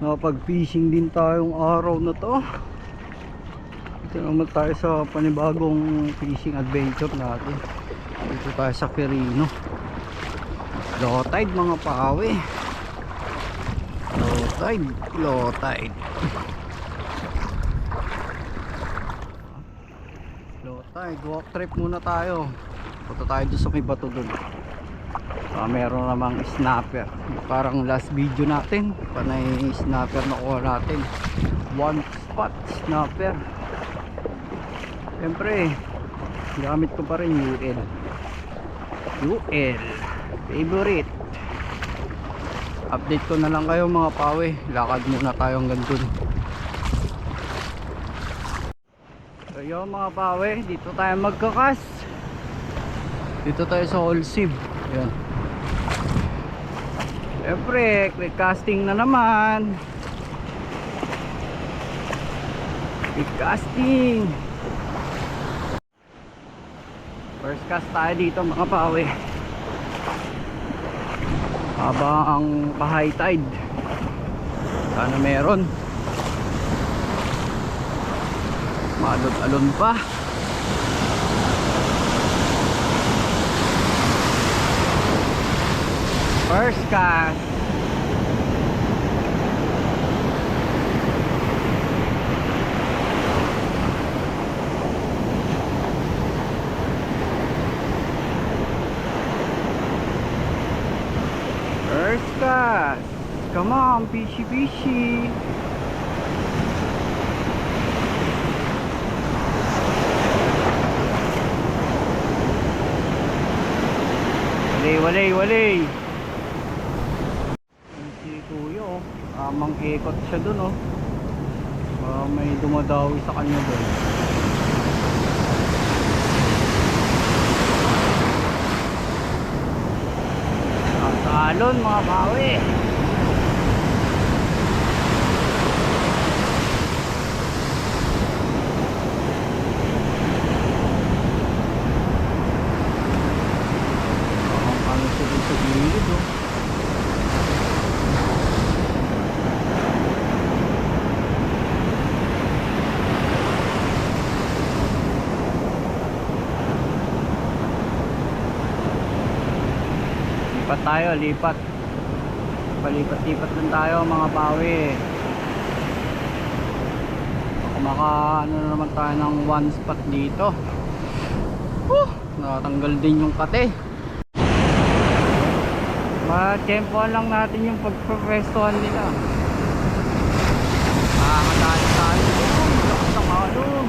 Nakapag-fishing din tayong araw na to. Ito naman tayo sa panibagong fishing adventure natin. Dito tayo sa Quirino. Low tide mga pawe. Low tide, low tide. Low tide, walk trip muna tayo. Punta tayo doon sa may bato doon. Meron namang snapper. Parang last video natin, panay snapper na kuha natin. One spot snapper. Siyempre, gamit ko pa rin UL. UL favorite. Update ko na lang kayo mga pawe. Lakad muna tayo hanggang dun. So yun mga pawe, dito tayo magkakas. Dito tayo sa Holsib. Yan. Siyempre, quick casting na naman. Quick casting. First cast tayo dito mga pawe. Habang ang pa-high tide. Sana meron. Malot-alon pa. First cast. First cast. Come on, fishy fishy. Walay. Tamang ikot siya dun oh. May dumadawi sa kanya dun. Talon mga bawi. Ano siya dun sa gilid oh. Lipat tayo, lipat. Palipat-lipat lang tayo mga pawi. Ano na naman tayo ng one spot dito. Natanggal din yung kate. Ma-tempoan lang natin yung pagprestuhan nila. Makakadali tayo. Lakas ang alon.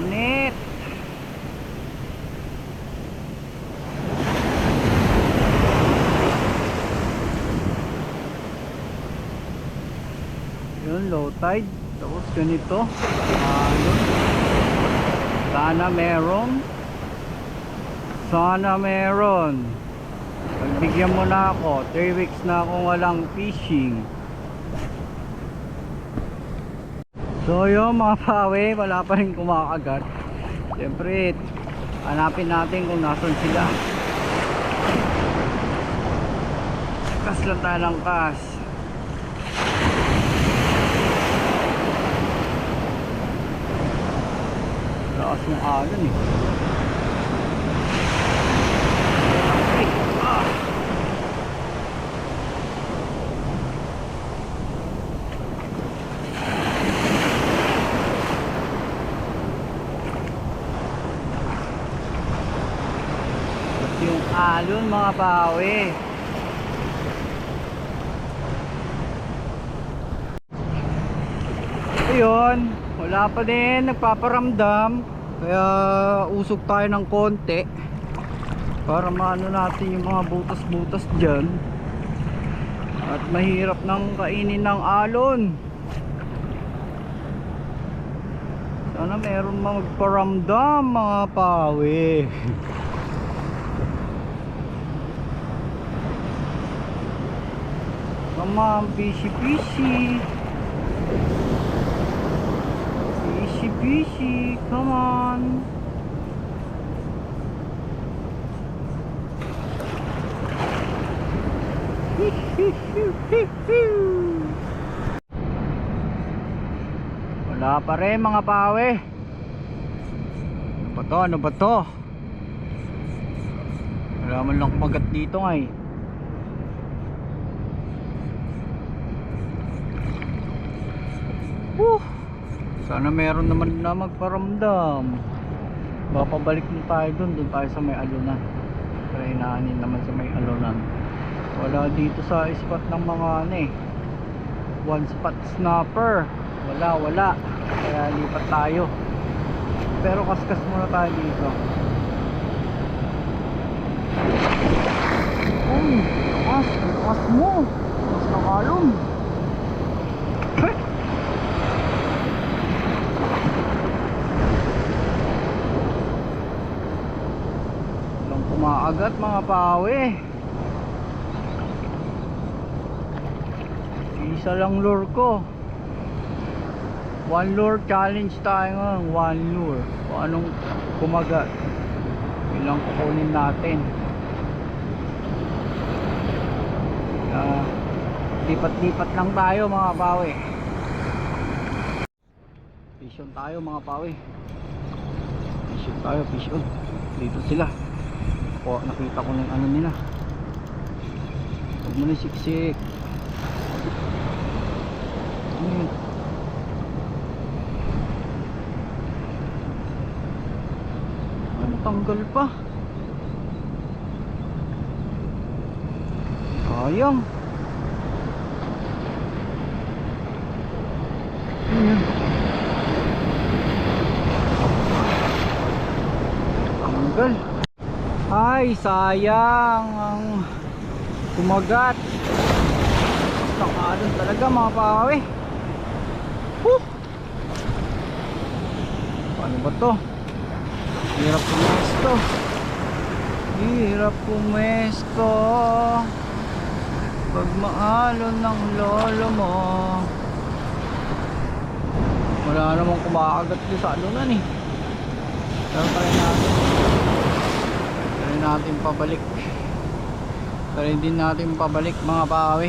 Unit. Yun, low tide. Tapos ganito. Sana meron. Pagbigyan mo na ako. 3 weeks na akong walang fishing. So yun mga pawe, wala pa rin kumakagat. Siyempre, hanapin natin kung nasan sila. Kas lang tayo ng kas. Lakas yung alon eh. Yung alon mga pawe. Ayun, wala pa din nagpaparamdam. Kaya usog tayo ng konti para maano natin yung mga butas-butas dyan. At mahirap nang kainin ng alon. Sana meron magparamdam mga pawe. Come on, fishy fishy. Fishy, come on. Wala pa rin mga pawe. Ano ba to? Ano ba to? Wala man lang kumagat dito nga eh. Sana meron naman na magparamdam. Baka pabalik na tayo doon tayo sa may alunan. Pero hinaanin naman sa may alunan. Wala dito sa spot ng mga ano eh, one spot snapper. Wala. Kaya lipat tayo. Pero kaskas muna tayo dito. Lakas mo. Lakas na kalong. Walang kumaagat mga pawe. Isa lang lure ko. One lure challenge tayo ngayon. One lure. Kung anong kumagat, ilang kukunin natin. Lipat-lipat lang tayo mga pawe. Fish on tayo mga pawe. Fish on tayo, fish on. Dito sila. O, nakita ko ng ano nila. Huwag mo na siksik. Ano, tanggal pa. Sayang. Tanggal. Ay, sayang ang kumagat. Sakalan talaga mga pawe. Paano ba to? Hirap pumesto. Hirap pumesto pag maalon ng lolo mo. Wala namang kumakagat dito sa alunan eh. Pero try natin pabalik. Pero hindi natin pabalik mga pawe.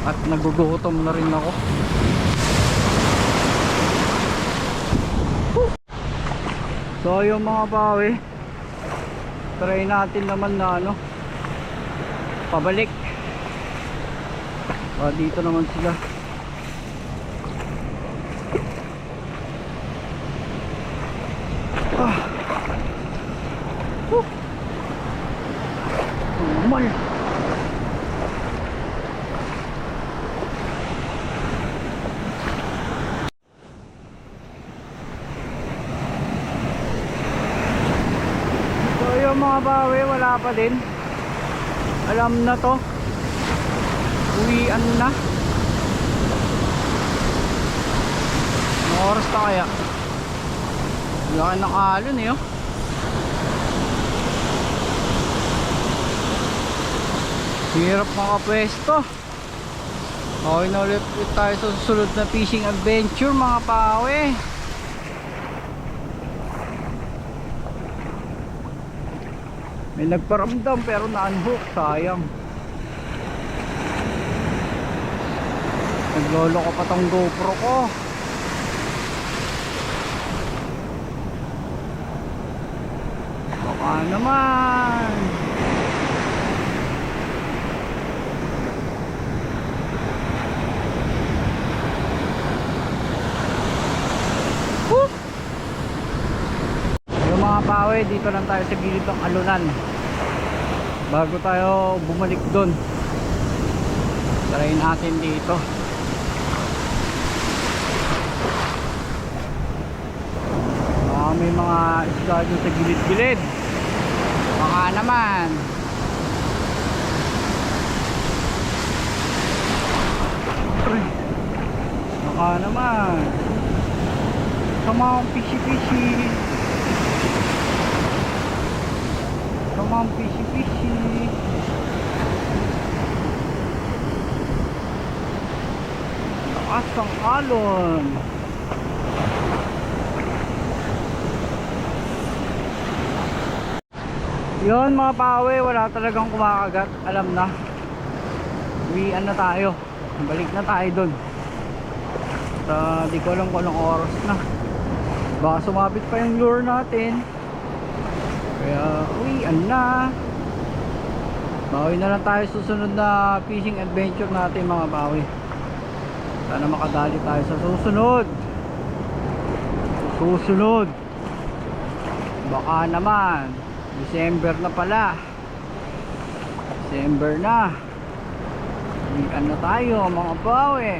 At nagugutom na rin ako. So yung mga pawe, try natin naman na ano, pabalik. Dito naman sila. Normal. So yung mga bawi, wala pa din. Alam na to. Uwian na. Anong oras na kaya? Laki ng alon eh oh. Hirap makapwesto. Okay na ulit tayo sa susunod na fishing adventure mga pawe. May nagparamdam pero na-unhook, sayang. Naglolo ko pa tong GoPro ko. Baka naman. Yung mga pawe, dito lang tayo sa gilid ng alunan. Bago tayo bumalik doon, try natin dito. May mga isda dun sa gilid-gilid. Baka naman. Baka naman. Come on, fishy. Come on, fishy. Lakas ang alon. Yun mga pawe, wala talagang kumakagat. Alam na. Uwian na tayo. Balik na tayo dun. Di ko alam kung anong oras na. Baka sumabit pa yung lure natin. Kaya uwian na. Bawi na lang tayo susunod na fishing adventure natin mga bawi. Sana makadali tayo sa susunod. Baka naman December na pala. December na. Uwian na tayo mga bawi.